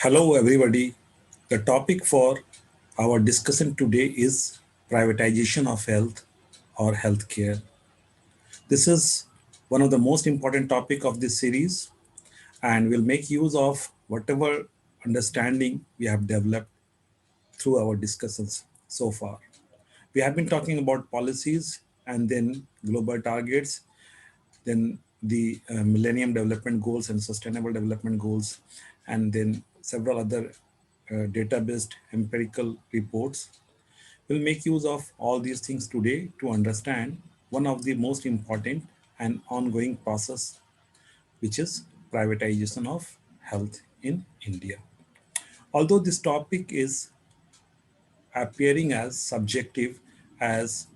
Hello, everybody. The topic for our discussion today is privatization of health or healthcare. This is one of the most important topic of this series, and we'll make use of whatever understanding we have developed through our discussions so far. We have been talking about policies and then global targets, then the Millennium Development Goals and Sustainable Development Goals, and then several other data-based empirical reports. We'll make use of all these things today to understand one of the most important and ongoing process, which is privatization of health in India. Although this topic is appearing as subjective, as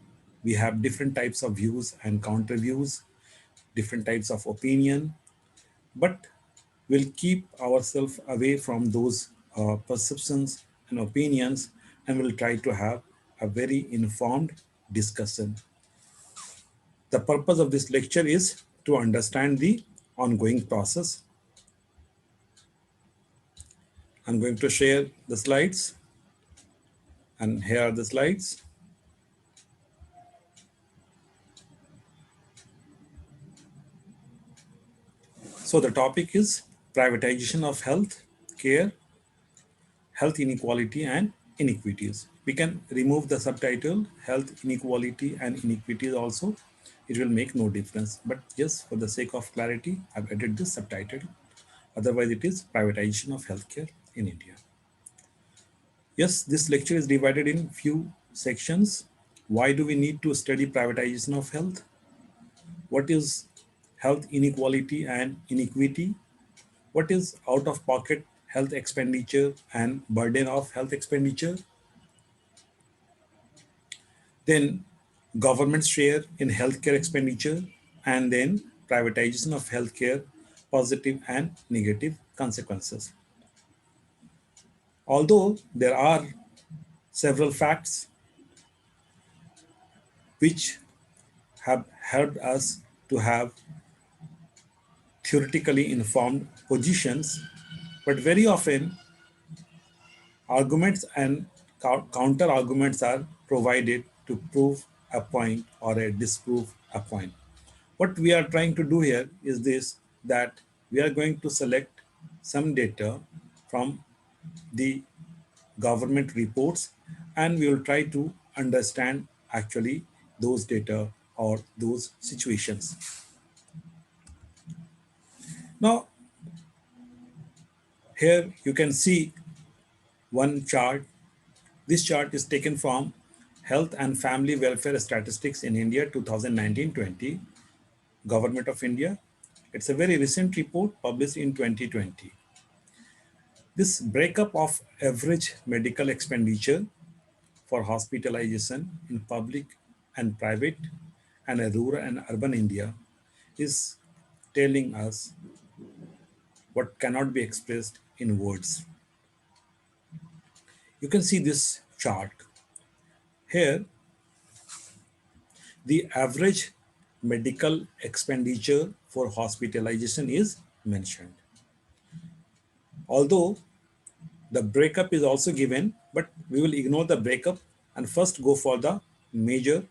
we have different types of views and counter views, different types of opinion, but we'll keep ourselves away from those perceptions and opinions, and we'll try to have a very informed discussion. The purpose of this lecture is to understand the ongoing process. I'm going to share the slides, and here are the slides. So the topic is privatization of health care, health inequality and inequities. We can remove the subtitle health inequality and inequities also. It will make no difference. But just for the sake of clarity, I've added this subtitle. Otherwise, it is privatization of healthcare in India. Yes, this lecture is divided in few sections. Why do we need to study privatization of health? What is health inequality and inequity? What is out-of-pocket health expenditure and burden of health expenditure? Then government's share in healthcare expenditure, and then privatization of healthcare, positive and negative consequences. Although there are several facts which have helped us to have theoretically informed positions, but very often arguments and counter arguments are provided to prove a point or disprove a point. What we are trying to do here is this, that we are going to select some data from the government reports, and we will try to understand actually those data or those situations. Now, here you can see one chart. This chart is taken from Health and Family Welfare Statistics in India 2019-20, Government of India. It's a very recent report published in 2020. This breakup of average medical expenditure for hospitalization in public and private and a rural and urban India is telling us what cannot be expressed in words. You can see this chart. Here, the average medical expenditure for hospitalization is mentioned. Although the breakup is also given, but we will ignore the breakup and first go for the major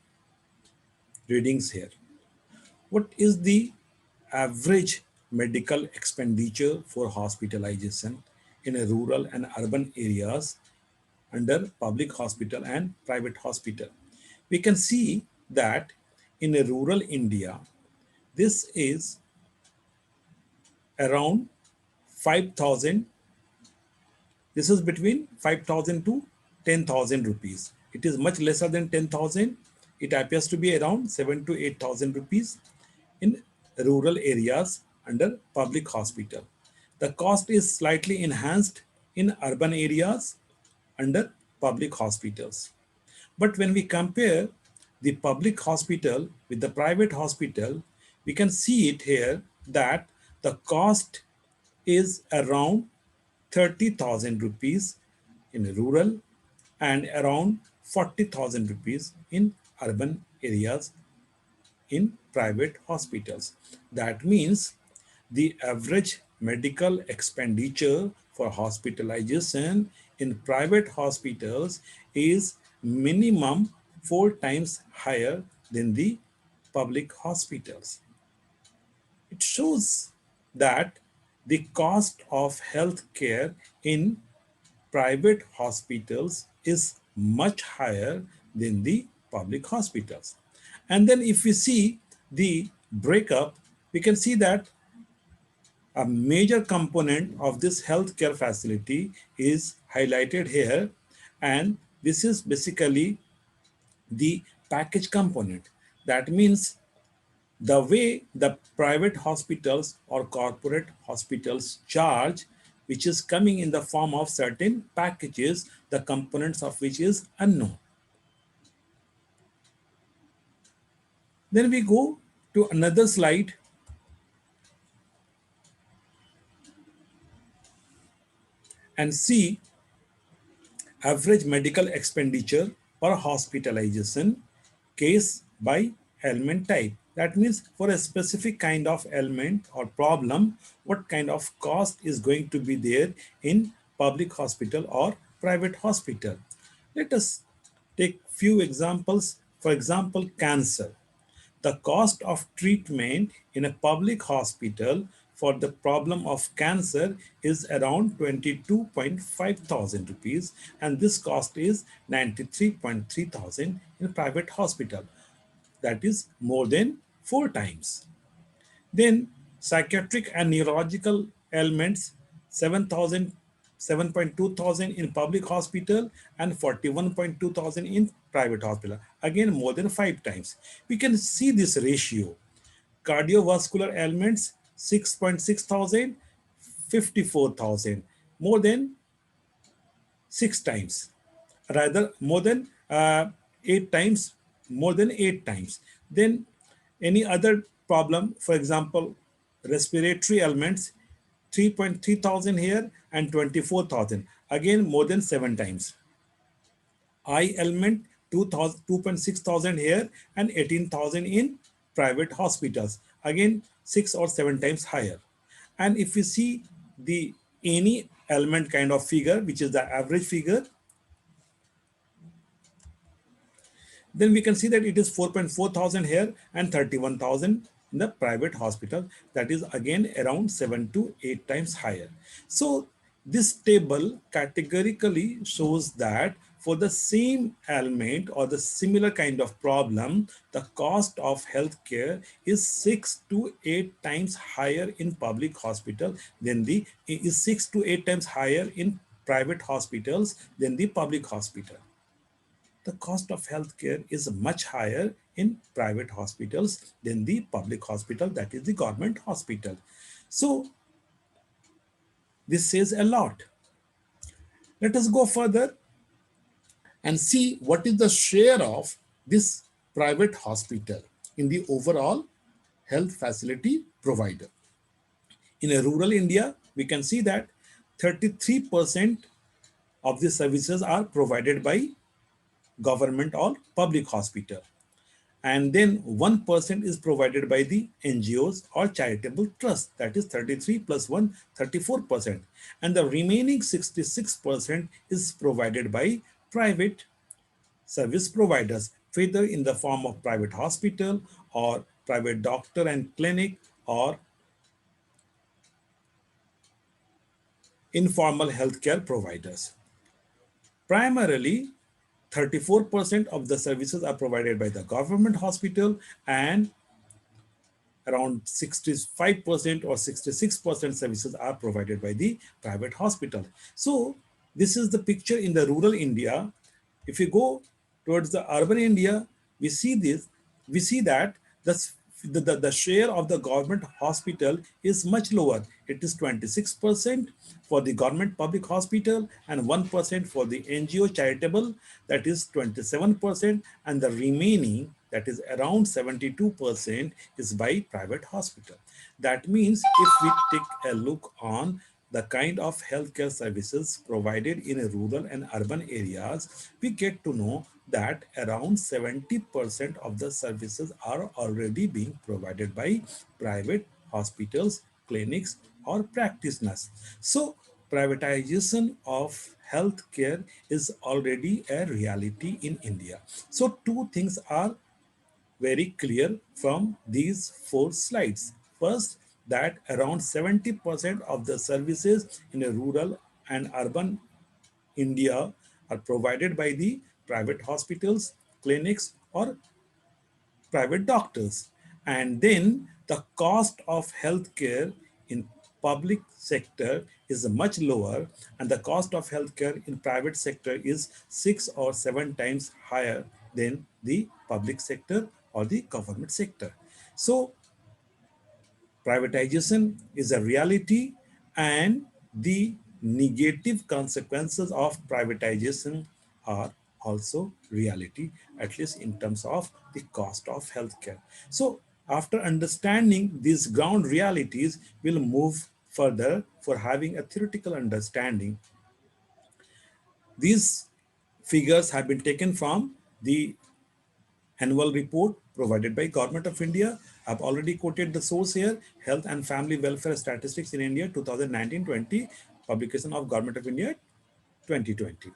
readings here. What is the average medical expenditure for hospitalization in a rural and urban areas under public hospital and private hospital? We can see that in a rural India, this is around 5,000. This is between 5,000 to 10,000 rupees. It is much lesser than 10,000. It appears to be around 7 to 8,000 rupees in rural areas under public hospital. The cost is slightly enhanced in urban areas under public hospitals. But when we compare the public hospital with the private hospital, we can see it here that the cost is around 30,000 rupees in rural and around 40,000 rupees in urban areas in private hospitals. That means the average medical expenditure for hospitalization in private hospitals is minimum 4 times higher than the public hospitals. It shows that the cost of health care in private hospitals is much higher than the public hospitals. And then if we see the breakup, we can see that a major component of this healthcare facility is highlighted here, and this is basically the package component. That means the way the private hospitals or corporate hospitals charge, which is coming in the form of certain packages, the components of which is unknown. Then we go to another slide and see average medical expenditure or hospitalization case by ailment type. That means for a specific kind of ailment or problem, what kind of cost is going to be there in public hospital or private hospital. Let us take few examples. For example, cancer. The cost of treatment in a public hospital for the problem of cancer is around 22.5 thousand rupees, and this cost is 93.3 thousand in private hospital. That is more than 4 times. Then psychiatric and neurological ailments, 7,000, 7.2 thousand in public hospital and 41.2 thousand in private hospital. Again, more than 5 times. We can see this ratio. Cardiovascular ailments, 6.6 thousand, 54,000, more than 6 times, rather more than 8 times, more than 8 times. Then any other problem, for example, respiratory ailments, 3.3 thousand here and 24,000, again more than 7 times. Eye ailment, 2.6 thousand here and 18,000 in private hospitals, again 6 or 7 times higher. And if we see the any element kind of figure, which is the average figure, then we can see that it is 4.4 thousand here and 31,000 in the private hospital. That is again around 7 to 8 times higher. So this table categorically shows that for the same ailment or the similar kind of problem, the cost of healthcare is 6 to 8 times higher in public hospital than the is 6 to 8 times higher in private hospitals than the public hospital. The cost of healthcare is much higher in private hospitals than the public hospital, that is the government hospital. So this says a lot. Let us go further and see what is the share of this private hospital in the overall health facility provider. In a rural India, we can see that 33% of the services are provided by government or public hospital, and then 1% is provided by the NGOs or charitable trusts, that is 33 plus 1, 34%, and the remaining 66% is provided by private service providers, whether in the form of private hospital or private doctor and clinic or informal healthcare providers. Primarily, 34% of the services are provided by the government hospital, and around 65% or 66% services are provided by the private hospital. So this is the picture in the rural India. If you go towards the urban India, we see this, we see that the share of the government hospital is much lower. It is 26% for the government public hospital and 1% for the NGO charitable, that is 27%, and the remaining, that is around 72%, is by private hospital. That means if we take a look on the kind of healthcare services provided in rural and urban areas, we get to know that around 70% of the services are already being provided by private hospitals, clinics, or practitioners. So privatization of healthcare is already a reality in India. So, two things are very clear from these four slides. First, that around 70% of the services in a rural and urban India are provided by the private hospitals, clinics, or private doctors. And then the cost of healthcare in public sector is much lower, and the cost of healthcare in private sector is 6 or 7 times higher than the public sector or the government sector. So privatization is a reality, and the negative consequences of privatization are also reality, at least in terms of the cost of healthcare. So after understanding these ground realities, we'll move further for having a theoretical understanding. These figures have been taken from the annual report provided by Government of India. I've already quoted the source here, Health and Family Welfare Statistics in India 2019-20, publication of Government of India 2020.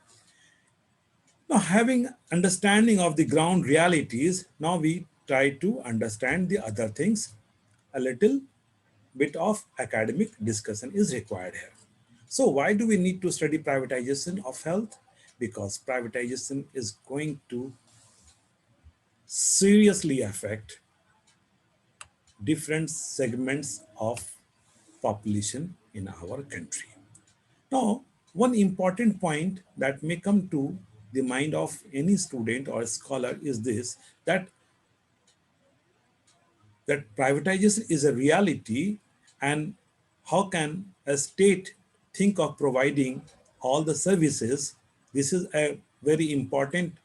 Now, having understanding of the ground realities, now we try to understand the other things. A little bit of academic discussion is required here. So why do we need to study privatization of health? Because privatization is going to seriously affect different segments of population in our country. Now, one important point that may come to the mind of any student or scholar is this, that privatization is a reality, and how can a state think of providing all the services? This is a very important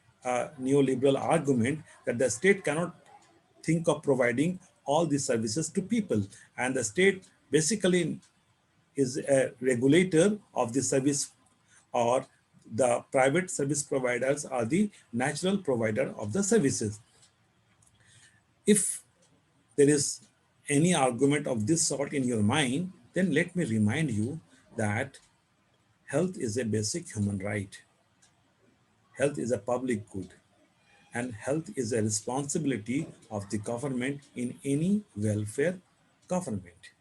neoliberal argument that the state cannot think of providing all these services to people, and the state basically is a regulator of the service, or the private service providers are the natural provider of the services. If there is any argument of this sort in your mind, then let me remind you that health is a basic human right. Health is a public good, and health is a responsibility of the government in any welfare government.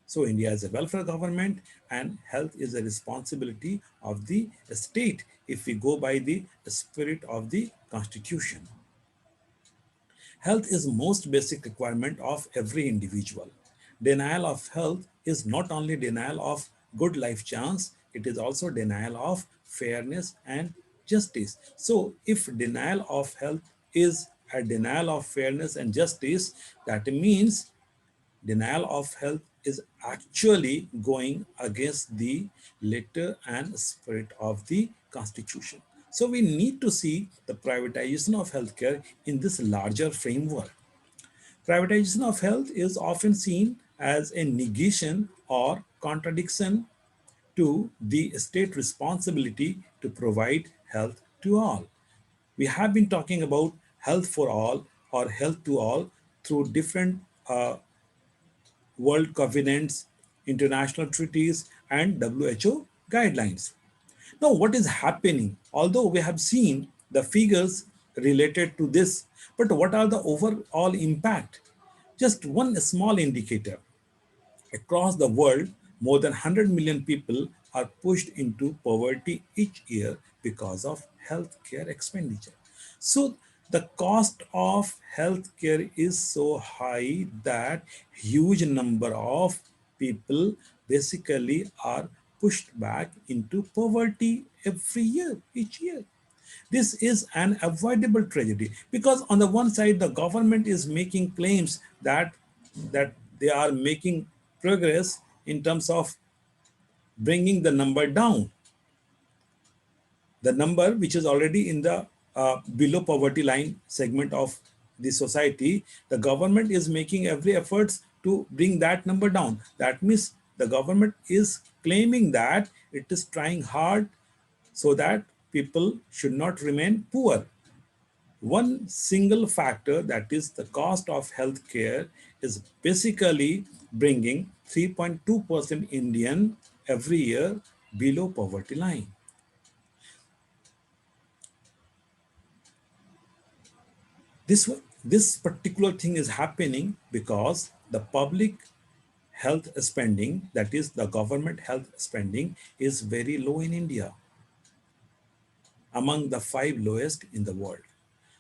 So India is a welfare government, and health is a responsibility of the state if we go by the spirit of the constitution. Health is most basic requirement of every individual. Denial of health is not only denial of good life chance, it is also denial of fairness and justice. So if denial of health is a denial of fairness and justice, that means denial of health is actually going against the letter and spirit of the constitution. So we need to see the privatization of healthcare in this larger framework. Privatization of health is often seen as a negation or contradiction to the state responsibility to provide health to all. We have been talking about health for all or health to all through different world covenants, international treaties, and WHO guidelines. Now, what is happening? Although we have seen the figures related to this, but what are the overall impact? Just one small indicator. Across the world, more than 100 million people are pushed into poverty each year because of healthcare expenditure. So the cost of healthcare is so high that huge number of people basically are pushed back into poverty every year, each year. This is an avoidable tragedy because on the one side, the government is making claims that they are making progress in terms of bringing the number down, the number which is already in the below poverty line segment of the society. The government is making every efforts to bring that number down. That means the government is claiming that it is trying hard so that people should not remain poor. One single factor, that is the cost of healthcare, is basically bringing 3.2% Indian every year below poverty line. This, this particular thing is happening because the public health spending, that is the government health spending, is very low in India, among the five lowest in the world.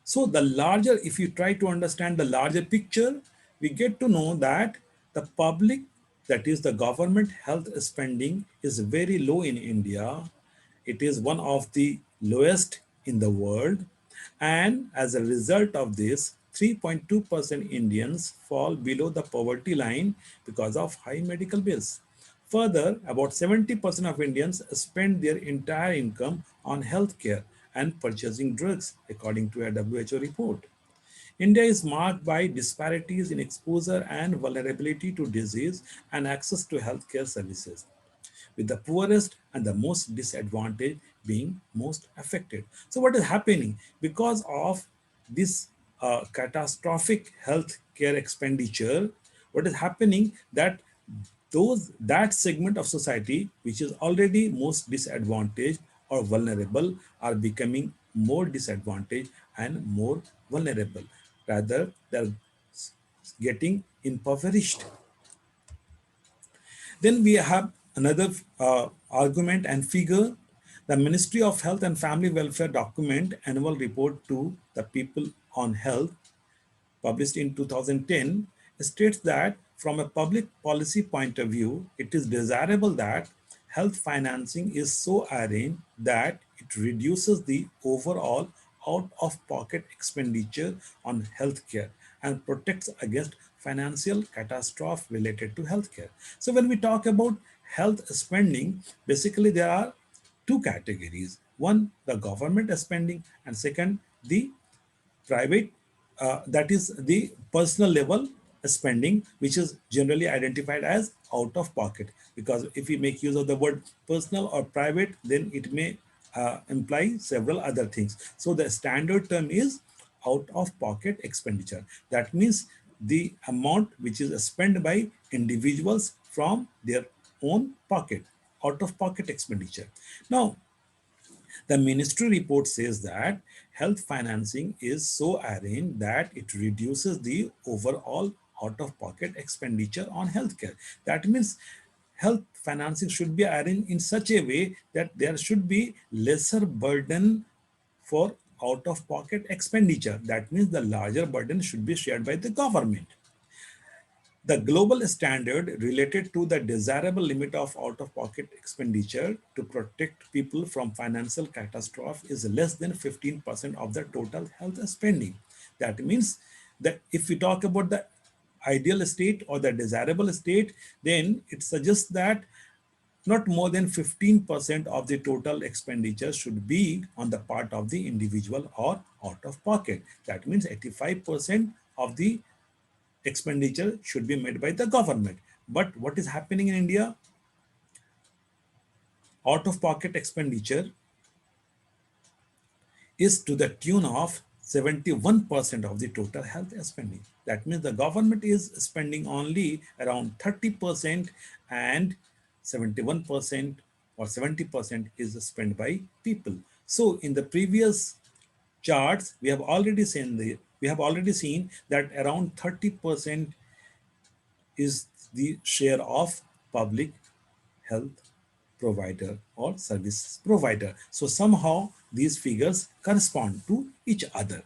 So the larger, if you try to understand the larger picture, we get to know that the public, that is the government health spending, is very low in India. It is one of the lowest in the world. And as a result of this, 3.2% Indians fall below the poverty line because of high medical bills. Further, about 70% of Indians spend their entire income on healthcare and purchasing drugs, according to a WHO report. India is marked by disparities in exposure and vulnerability to disease and access to healthcare services, with the poorest and the most disadvantaged being most affected. So, what is happening? Because of this catastrophic health care expenditure, what is happening that that segment of society which is already most disadvantaged or vulnerable are becoming more disadvantaged and more vulnerable. Rather, they're getting impoverished. Then we have another argument and figure. The Ministry of Health and Family Welfare document annual report to the people on health, published in 2010, states that from a public policy point of view, it is desirable that health financing is so arranged that it reduces the overall out-of-pocket expenditure on healthcare and protects against financial catastrophe related to healthcare. So when we talk about health spending, basically there are two categories. One, the government spending, and second, the private, that is the personal level spending, which is generally identified as out of pocket, because if we make use of the word personal or private, then it may imply several other things. So the standard term is out of pocket expenditure. That means the amount which is spent by individuals from their own pocket, out of pocket expenditure. Now, the ministry report says that health financing is so arranged that it reduces the overall out-of-pocket expenditure on healthcare. That means health financing should be arranged in such a way that there should be lesser burden for out-of-pocket expenditure. That means the larger burden should be shared by the government. The global standard related to the desirable limit of out-of-pocket expenditure to protect people from financial catastrophe is less than 15% of the total health spending. That means that if we talk about the ideal state or the desirable state, then it suggests that not more than 15% of the total expenditure should be on the part of the individual or out of pocket. That means 85% of the expenditure should be made by the government. But what is happening in India? Out of pocket expenditure is to the tune of 71% of the total health spending. That means the government is spending only around 30%, and 71% or 70% is spent by people. So in the previous charts, we have already seen that around 30% is the share of public health provider or service provider. So somehow these figures correspond to each other.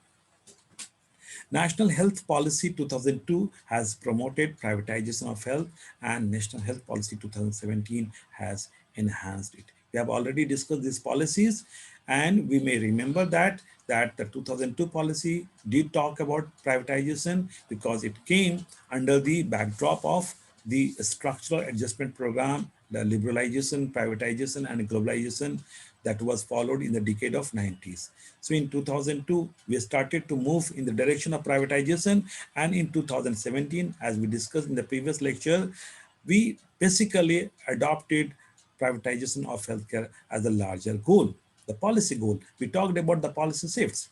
National Health Policy 2002 has promoted privatization of health, and National Health Policy 2017 has enhanced it. We have already discussed these policies, and we may remember that the 2002 policy did talk about privatization because it came under the backdrop of the structural adjustment program, the liberalization, privatization, and globalization that was followed in the decade of 90s. So in 2002, we started to move in the direction of privatization, and in 2017, as we discussed in the previous lecture, we basically adopted privatization of healthcare as a larger goal, the policy goal. We talked about the policy shifts.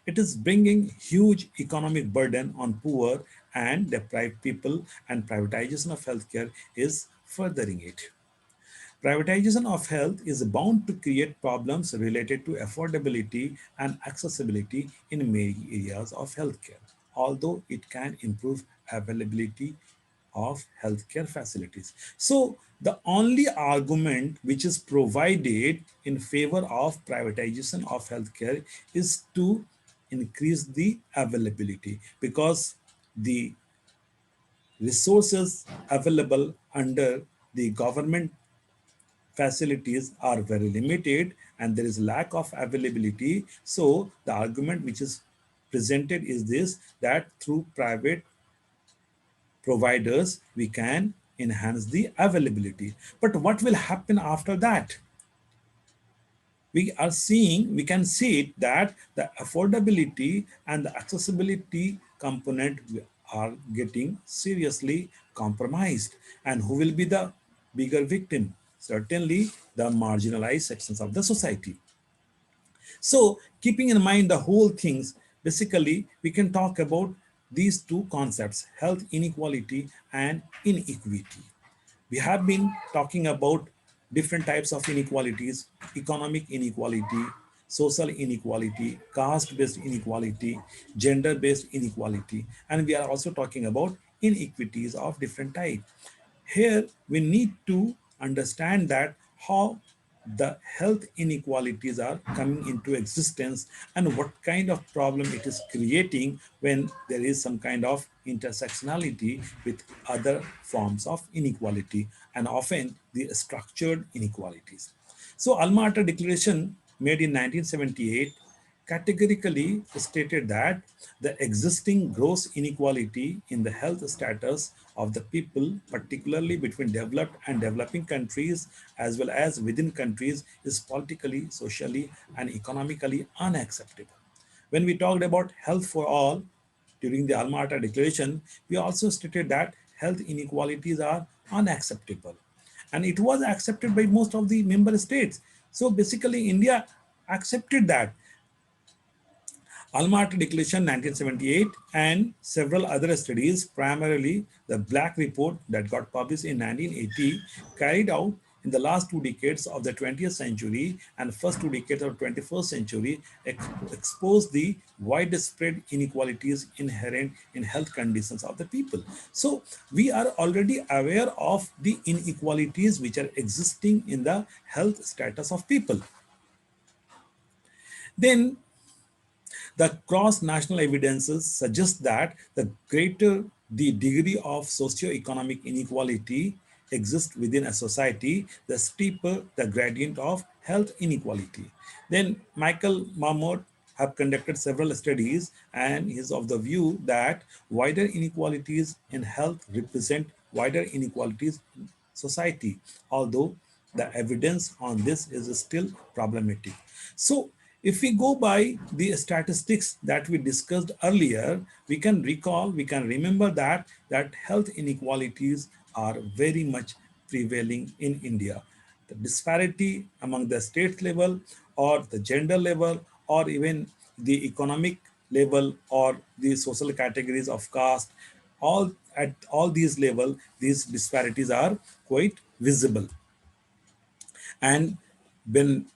It is bringing huge economic burden on poor and deprived people, and privatization of healthcare is furthering it. Privatization of health is bound to create problems related to affordability and accessibility in many areas of healthcare, although it can improve availability of healthcare facilities. So, the only argument which is provided in favor of privatization of healthcare is to increase the availability, because the resources available under the government facilities are very limited and there is lack of availability. So the argument which is presented is this, that through private providers we can enhance the availability. But what will happen after that? We can see it that the affordability and the accessibility component are getting seriously compromised. And who will be the bigger victim? Certainly the marginalized sections of the society. So keeping in mind the whole things, basically we can talk about these two concepts, health inequality and inequity. We have been talking about different types of inequalities: economic inequality, social inequality, caste-based inequality, gender-based inequality, and we are also talking about inequities of different types. Here we need to understand that how the health inequalities are coming into existence and what kind of problem it is creating when there is some kind of intersectionality with other forms of inequality, and often the structured inequalities. So Alma Ata Declaration, made in 1978, categorically stated that the existing gross inequality in the health status of the people, particularly between developed and developing countries as well as within countries, is politically, socially, and economically unacceptable. When we talked about health for all during the Alma Ata Declaration, we also stated that health inequalities are unacceptable. And it was accepted by most of the member states. So basically, India accepted that. Alma Ata Declaration 1978 and several other studies, primarily the Black Report that got published in 1980, carried out in the last 2 decades of the 20th century and first 2 decades of the 21st century, exposed the widespread inequalities inherent in health conditions of the people. So we are already aware of the inequalities which are existing in the health status of people. Then the cross-national evidences suggest that the greater the degree of socio-economic inequality exists within a society, the steeper the gradient of health inequality. Then Michael Marmot have conducted several studies and is of the view that wider inequalities in health represent wider inequalities in society, although the evidence on this is still problematic. So if we go by the statistics that we discussed earlier, we can recall, we can remember that health inequalities are very much prevailing in India. The disparity among the state level or the gender level or even the economic level or the social categories of caste, all at all these level, these disparities are quite visible. And when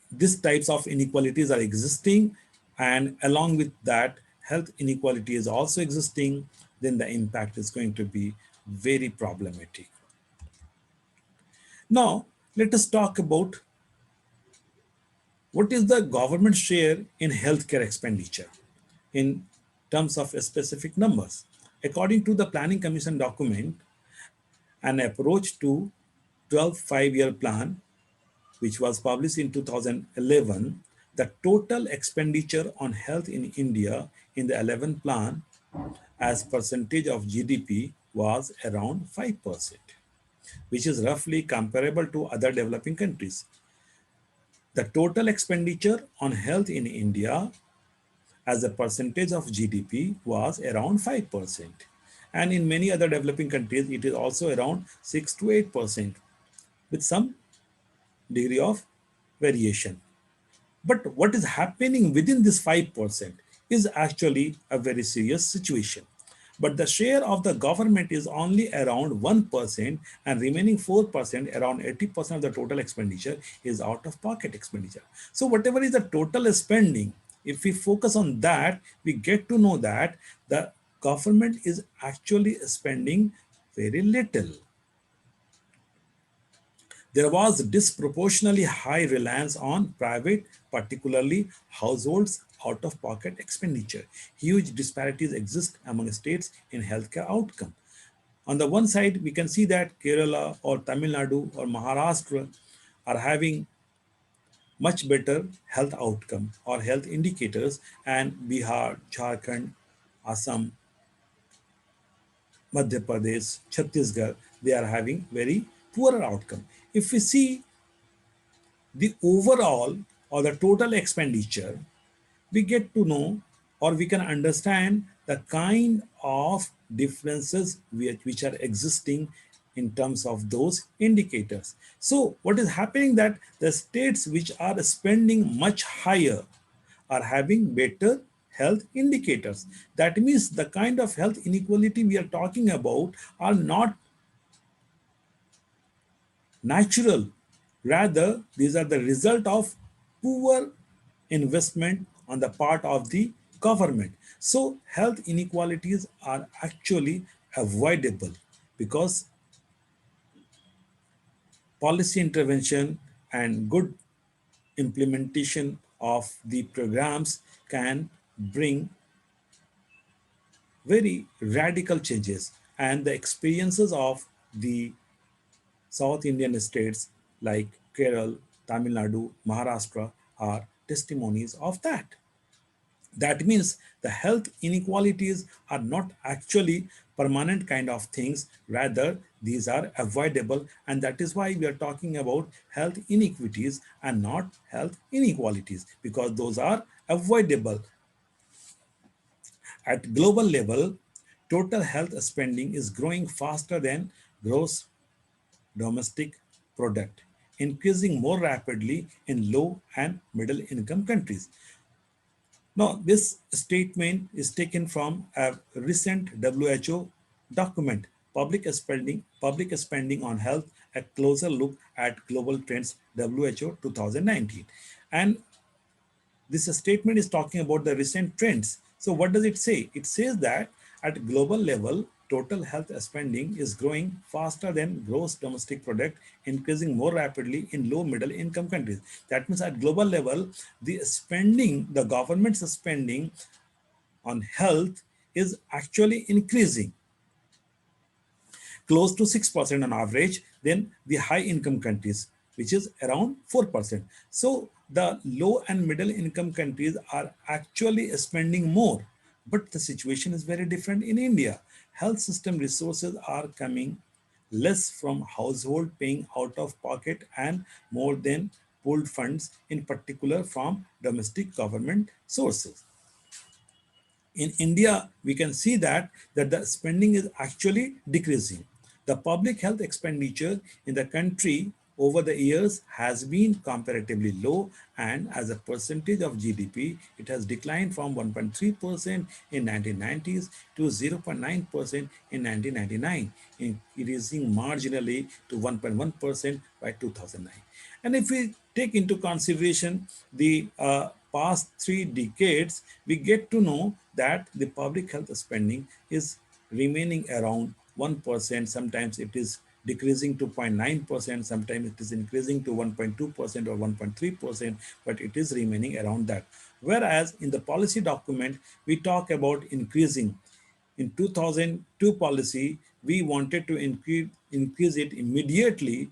these types of inequalities are existing and along with that health inequality is also existing, then the impact is going to be very problematic. Now let us talk about what is the government share in healthcare expenditure in terms of specific numbers. According to the Planning Commission document, an approach to 12 5-year plan which was published in 2011, the total expenditure on health in India in the 11 plan as percentage of GDP was around 5%, which is roughly comparable to other developing countries. The total expenditure on health in India as a percentage of GDP was around 5%. And in many other developing countries, it is also around 6 to 8%, with some degree of variation. But what is happening within this 5% is actually a very serious situation. but the share of the government is only around 1%, and remaining 4%, around 80% of the total expenditure, is out of pocket expenditure. So whatever is the total spending, if we focus on that, we get to know that the government is actually spending very little. There was disproportionately high reliance on private, particularly households' out of pocket expenditure. Huge disparities exist among states in healthcare outcome. On the one side, we can see that Kerala or Tamil Nadu or Maharashtra are having much better health outcome or health indicators, and Bihar, Jharkhand, Assam, Madhya Pradesh, Chhattisgarh, they are having very poorer outcome. If we see the overall or the total expenditure, we get to know or we can understand the kind of differences which are existing in terms of those indicators. So what is happening that the states which are spending much higher are having better health indicators. That means the kind of health inequality we are talking about are not natural. Rather, these are the result of poor investment on the part of the government. So, health inequalities are actually avoidable because policy intervention and good implementation of the programs can bring very radical changes, and the experiences of the South Indian states like Kerala, Tamil Nadu, Maharashtra are testimonies of that. That means the health inequalities are not actually permanent kind of things, rather these are avoidable, and that is why we are talking about health inequities and not health inequalities, because those are avoidable. At global level, total health spending is growing faster than gross domestic product, increasing more rapidly in low and middle income countries. Now, this statement is taken from a recent WHO document, public spending on health, a closer look at global trends, WHO 2019. And this statement is talking about the recent trends. So what does it say? It says that at global level, total health spending is growing faster than gross domestic product, increasing more rapidly in low middle income countries. That means at global level, the government's spending on health is actually increasing close to 6% on average than the high income countries, which is around 4%. So the low and middle income countries are actually spending more. But the situation is very different in India. Health system resources are coming less from household paying out of pocket and more than pooled funds, in particular from domestic government sources. In India, we can see that the spending is actually decreasing. The public health expenditure in the country over the years has been comparatively low, and as a percentage of GDP, it has declined from 1.3% in 1990s to 0.9% in 1999, increasing marginally to 1.1% by 2009. And if we take into consideration the past 3 decades, we get to know that the public health spending is remaining around 1%. Sometimes it is decreasing to 0.9%, sometimes it is increasing to 1.2% or 1.3%, but it is remaining around that. Whereas in the policy document, we talk about increasing. In 2002 policy, we wanted to increase it immediately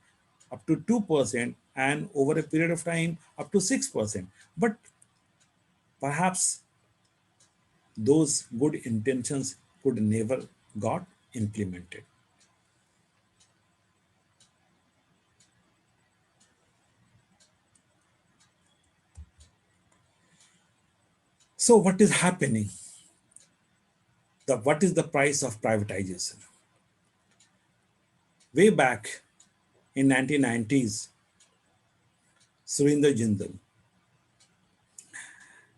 up to 2% and over a period of time up to 6%. But perhaps those good intentions could never got implemented. So what is happening? What is the price of privatization? Way back in 1990s, Surinder Jindal,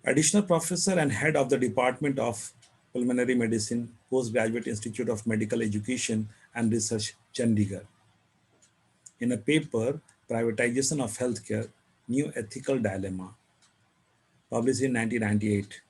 additional professor and head of the Department of Pulmonary Medicine, Postgraduate Institute of Medical Education and Research, Chandigarh. In a paper, Privatization of Healthcare, New Ethical Dilemma, published in 1998,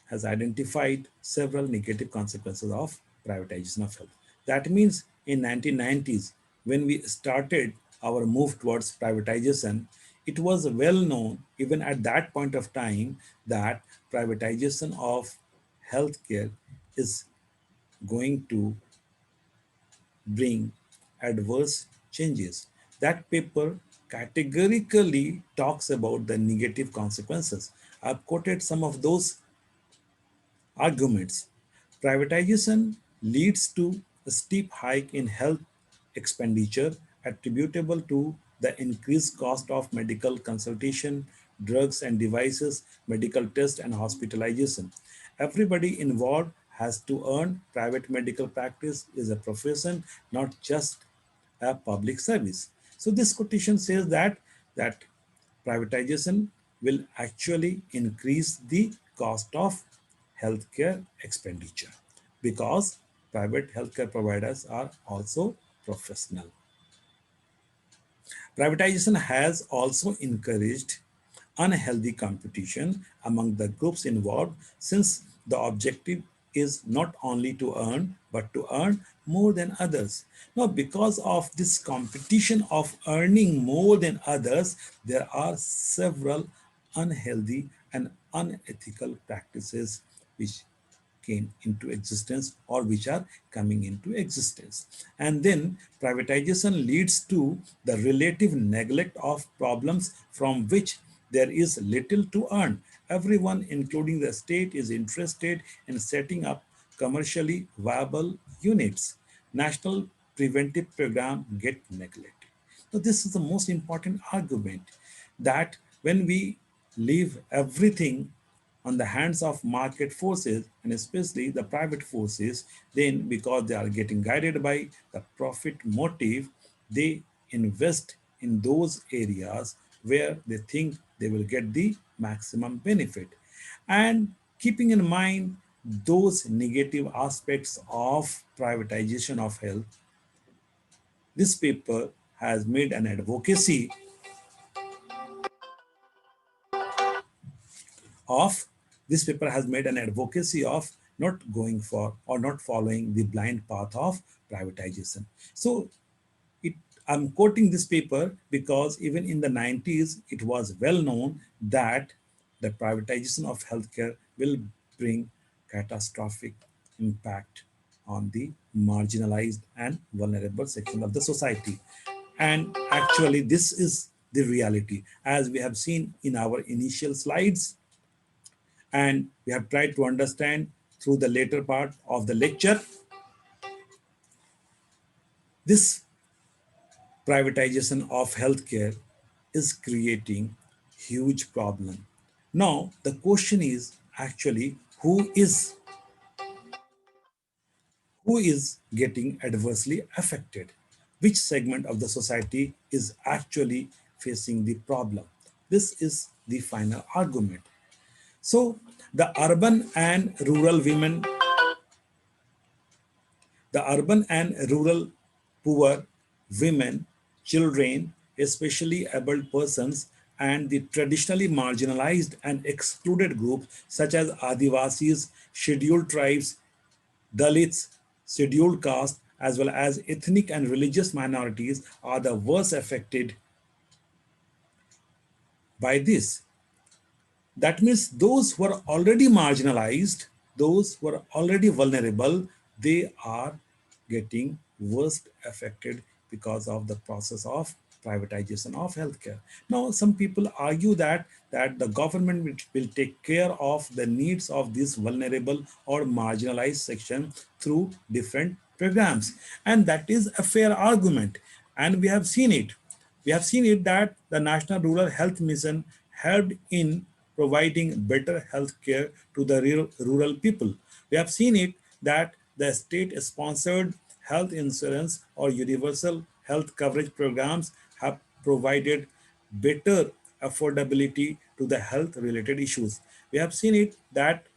has identified several negative consequences of privatization of health. That means in 1990s, when we started our move towards privatization, it was well known even at that point of time that privatization of healthcare is going to bring adverse changes. That paper categorically talks about the negative consequences. I've quoted some of those arguments. Privatization leads to a steep hike in health expenditure attributable to the increased cost of medical consultation, drugs and devices, medical tests, and hospitalization. Everybody involved has to earn. Private medical practice is a profession, not just a public service. So this quotation says that privatization will actually increase the cost of healthcare expenditure because private healthcare providers are also professional. Privatization has also encouraged unhealthy competition among the groups involved since the objective is not only to earn but to earn more than others. Now, because of this competition of earning more than others, there are several unhealthy and unethical practices which came into existence or which are coming into existence. And then privatization leads to the relative neglect of problems from which there is little to earn. Everyone, including the state, is interested in setting up commercially viable units. National preventive program get neglected. So this is the most important argument that when we leave everything on the hands of market forces and especially the private forces, then because they are getting guided by the profit motive, they invest in those areas where they think they will get the maximum benefit. And keeping in mind those negative aspects of privatization of health, this paper has made an advocacy of this paper has made an advocacy of not going for or not following the blind path of privatization. So it, I'm quoting this paper because even in the 90s, it was well known that the privatization of healthcare will bring catastrophic impact on the marginalized and vulnerable section of the society. And actually, this is the reality. As we have seen in our initial slides, and we have tried to understand through the later part of the lecture, this privatization of healthcare is creating huge problem. Now the question is actually who is getting adversely affected, which segment of the society is actually facing the problem. This is the final argument. So the urban and rural women, the urban and rural poor, women, children, especially able persons, and the traditionally marginalized and excluded groups such as Adivasis, scheduled tribes, Dalits, scheduled caste, as well as ethnic and religious minorities are the worst affected by this. That means those who are already marginalized, those who are already vulnerable, they are getting worst affected because of the process of privatization of healthcare. Now, some people argue that the government will take care of the needs of this vulnerable or marginalized section through different programs. And that is a fair argument. And we have seen it. We have seen it that the National Rural Health Mission helped in providing better health care to the rural people. We have seen it that the state-sponsored health insurance or universal health coverage programs have provided better affordability to the health-related issues. We have seen it that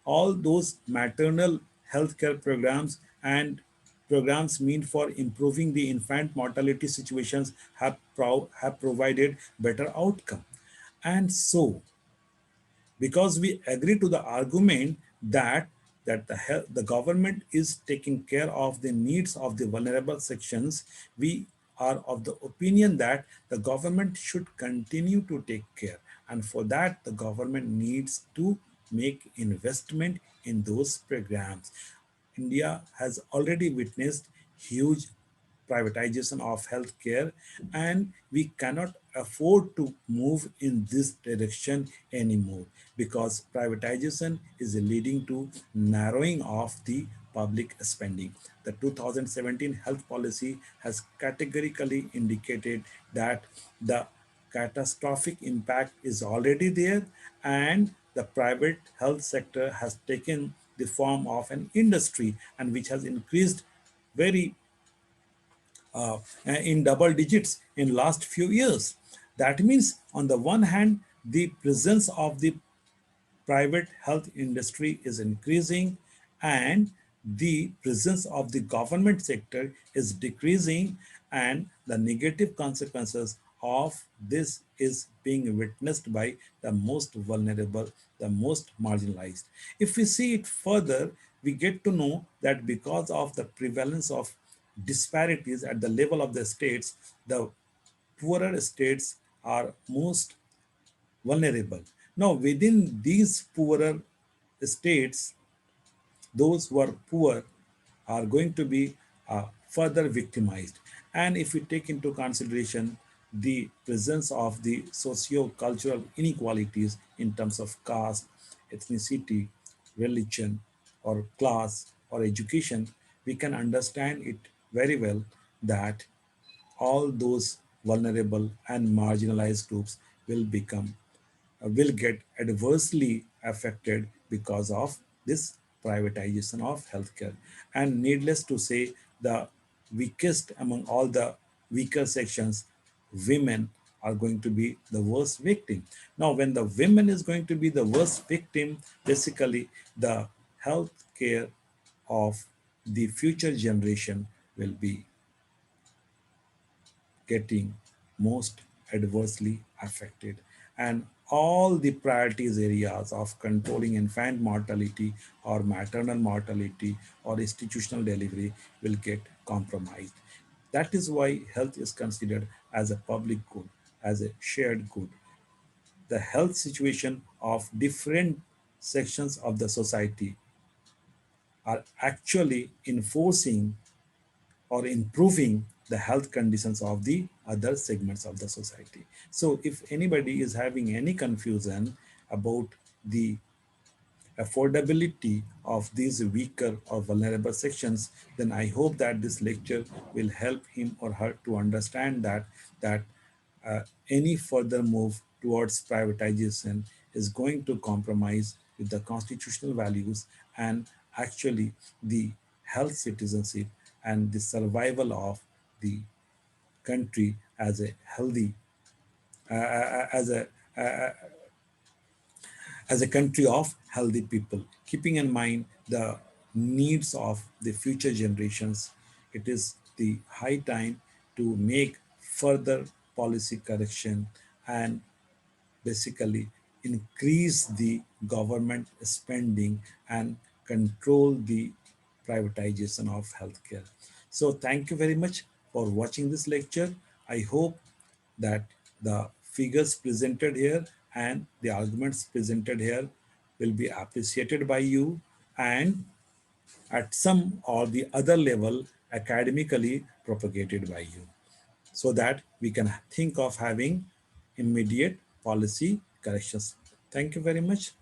all those maternal healthcare programs and programs meant for improving the infant mortality situations have provided better outcome. And so because we agree to the argument that the government is taking care of the needs of the vulnerable sections, we are of the opinion that the government should continue to take care, and for that the government needs to make investment in those programs. India has already witnessed huge privatization of healthcare, and we cannot afford to move in this direction anymore, because privatization is leading to narrowing of the public spending. The 2017 health policy has categorically indicated that the catastrophic impact is already there, and the private health sector has taken the form of an industry, and which has increased very in double digits in last few years. That means on the one hand, the presence of the private health industry is increasing, and the presence of the government sector is decreasing, and the negative consequences of this is being witnessed by the most vulnerable, the most marginalized. If we see it further, we get to know that because of the prevalence of disparities at the level of the states, the poorer states are most vulnerable. Now, within these poorer states, those who are poor are going to be further victimized. And if we take into consideration the presence of the socio-cultural inequalities in terms of caste, ethnicity, religion, or class, or education, we can understand it very well that all those vulnerable and marginalized groups will become will get adversely affected because of this privatization of healthcare. And needless to say, the weakest among all the weaker sections, women, are going to be the worst victim. Now, when the women is going to be the worst victim, basically the health care of the future generation will be getting most adversely affected, and all the priorities areas of controlling infant mortality or maternal mortality or institutional delivery will get compromised. That is why health is considered as a public good, as a shared good. The health situation of different sections of the society are actually enforcing or improving the health conditions of the other segments of the society. So if anybody is having any confusion about the affordability of these weaker or vulnerable sections, then I hope that this lecture will help him or her to understand that uh, any further move towards privatization is going to compromise with the constitutional values and actually the health citizenship and the survival of the country as a healthy as a country of healthy people. Keeping in mind the needs of the future generations, it is the high time to make further policy correction and basically increase the government spending and control the privatization of healthcare. So thank you very much for watching this lecture. I hope that the figures presented here and the arguments presented here will be appreciated by you, and at some or the other level academically propagated by you, so that we can think of having immediate policy corrections. Thank you very much.